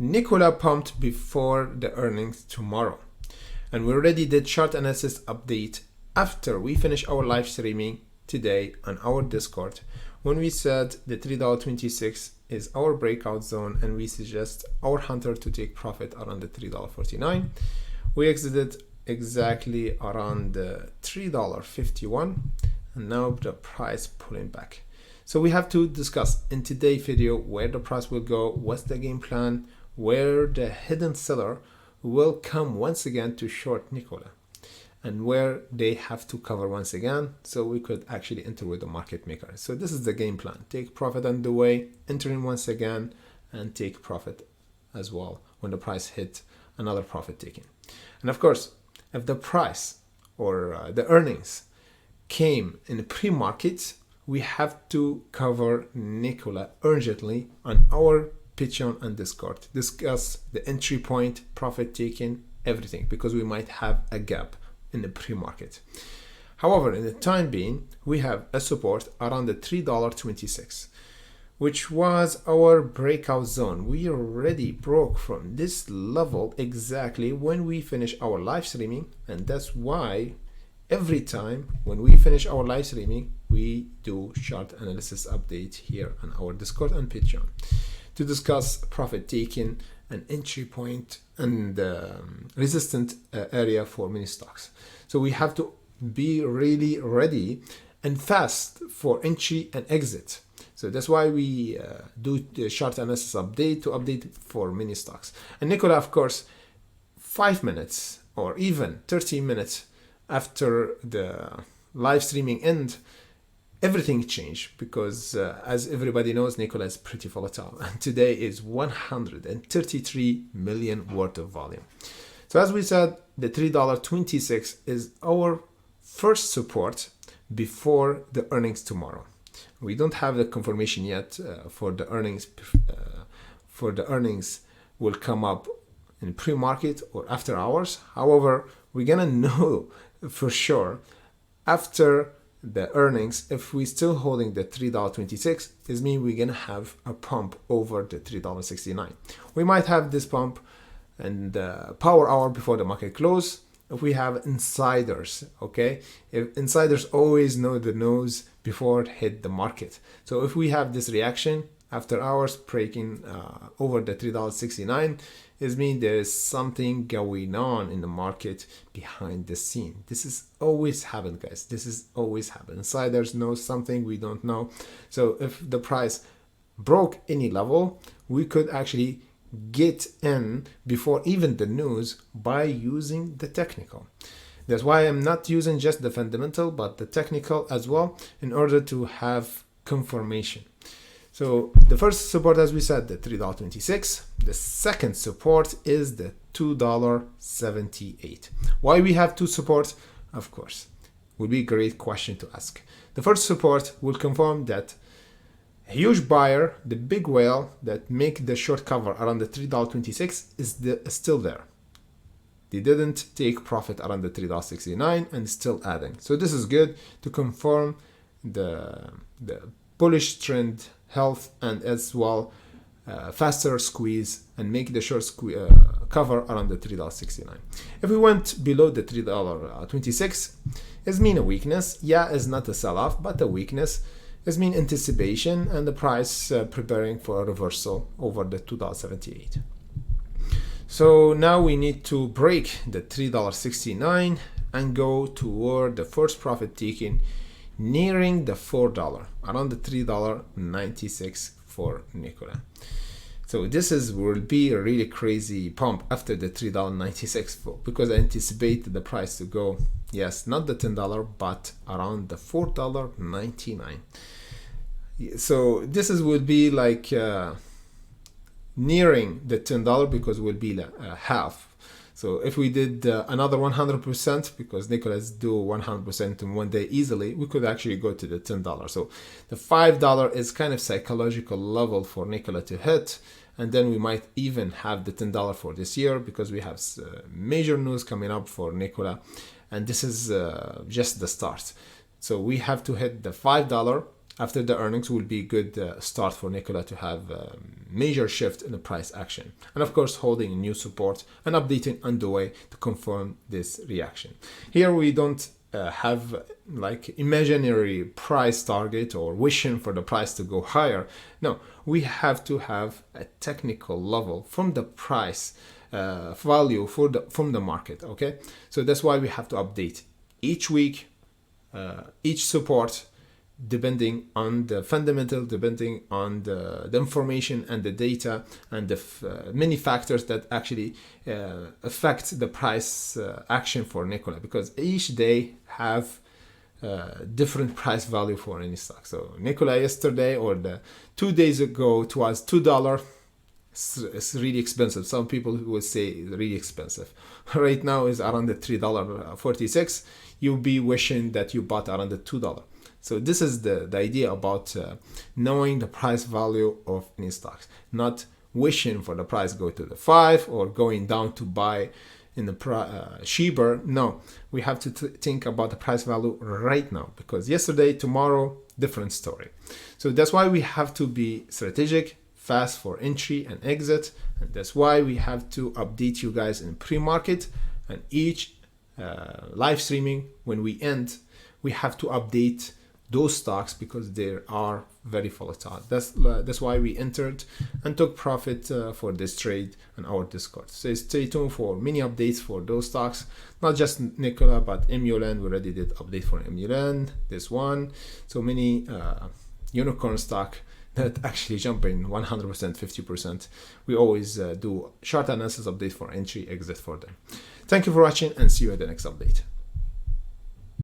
Nikola pumped before the earnings tomorrow. And we already did chart analysis update after we finish our live streaming today on our Discord, when we said the $3.26 is our breakout zone and we suggest our hunter to take profit around the $3.49. We exited exactly around the $3.51 and now the price pulling back. So we have to discuss in today's video where the price will go, what's the game plan, where the hidden seller will come once again to short Nikola, and where they have to cover once again so we could actually enter with the market maker. So this is the game plan. Take profit on the way, enter in once again, and take profit as well when the price hit another profit taking. And of course, if the price or the earnings came in the pre-market, we have to cover Nikola urgently on our Patreon and Discord. Discuss the entry point, profit taking, everything, because we might have a gap in the pre-market. However, in the time being, we have a support around the $3.26, which was our breakout zone. We already broke from this level exactly when we finish our live streaming, and that's why every time when we finish our live streaming, we do chart analysis update here on our Discord and Patreon to discuss profit taking, an entry point, and resistant area for many stocks. So we have to be really ready and fast for entry and exit. So that's why we do the chart analysis update to update for many stocks. And Nikola, of course, 5 minutes or even 30 minutes after the live streaming end, everything changed because as everybody knows, Nikola is pretty volatile, and today is 133 million worth of volume. So as we said, the $3.26 is our first support before the earnings tomorrow. We don't have the confirmation yet for the earnings. For the earnings will come up in pre-market or after hours. However, we're gonna know for sure after the earnings if we still holding the $3.26. This means we're gonna have a pump over the $3.69. We might have this pump and power hour before the market close if we have insiders. Okay, if insiders always know the news before it hit the market. So if we have this reaction after hours breaking over the $3.69, it means there is something going on in the market behind the scene. This is always happened, guys. This is always happened. Insiders know something we don't know. So if the price broke any level, we could actually get in before even the news by using the technical. That's why I'm not using just the fundamental, but the technical as well in order to have confirmation. So the first support, as we said, the $3.26. The second support is the $2.78. Why we have two supports? Of course, would be a great question to ask. The first support will confirm that a huge buyer, the big whale that make the short cover around the $3.26 is still there. They didn't take profit around the $3.69 and still adding. So this is good to confirm the bullish trend health and as well faster squeeze and make the short cover around the $3.69. If we went below the $3.26, it means a weakness. Yeah, it's not a sell-off, but a weakness. It means anticipation and the price preparing for a reversal over the $2.78. So now we need to break the $3.69 and go toward the first profit taking nearing the $4, around the $3.96 for Nikola. So this will be a really crazy pump after the $3.96 because I anticipate the price to go, yes, not the $10, but around the $4.99. So this will be like nearing the $10 because it will be half. So if we did another 100%, because Nikolas do 100% in one day easily, we could actually go to the $10. So the $5 is kind of psychological level for Nikola to hit. And then we might even have the $10 for this year because we have major news coming up for Nikola. And this is just the start. So we have to hit the $5 after the earnings will be a good start for Nikola to have a major shift in the price action. And of course, holding a new support and updating on the way to confirm this reaction. Here we don't have like imaginary price target or wishing for the price to go higher. No, we have to have a technical level from the price value from the market. Okay, so that's why we have to update each week, each support, depending on the fundamental, depending on the information and the data and the many factors that actually affect the price action for Nikola, because each day have different price value for any stock. So Nikola yesterday or the 2 days ago, it was $2. It's really expensive. Some people would say it's really expensive. Right now is around the $3.46. You'll be wishing that you bought around the $2. So this is the idea about knowing the price value of any stocks, not wishing for the price go to the 5 or going down to buy in the cheaper. No, we have to think about the price value right now, because yesterday, tomorrow, different story. So that's why we have to be strategic, fast for entry and exit, and that's why we have to update you guys in pre-market, and each live streaming when we end, we have to update those stocks because they are very volatile. That's why we entered and took profit for this trade on our Discord. So stay tuned for many updates for those stocks, not just Nikola, but Emulan. We already did update for Emulan, this one. So many unicorn stock that actually jumping 100%, 50%. We always do short analysis update for entry, exit for them. Thank you for watching and see you at the next update.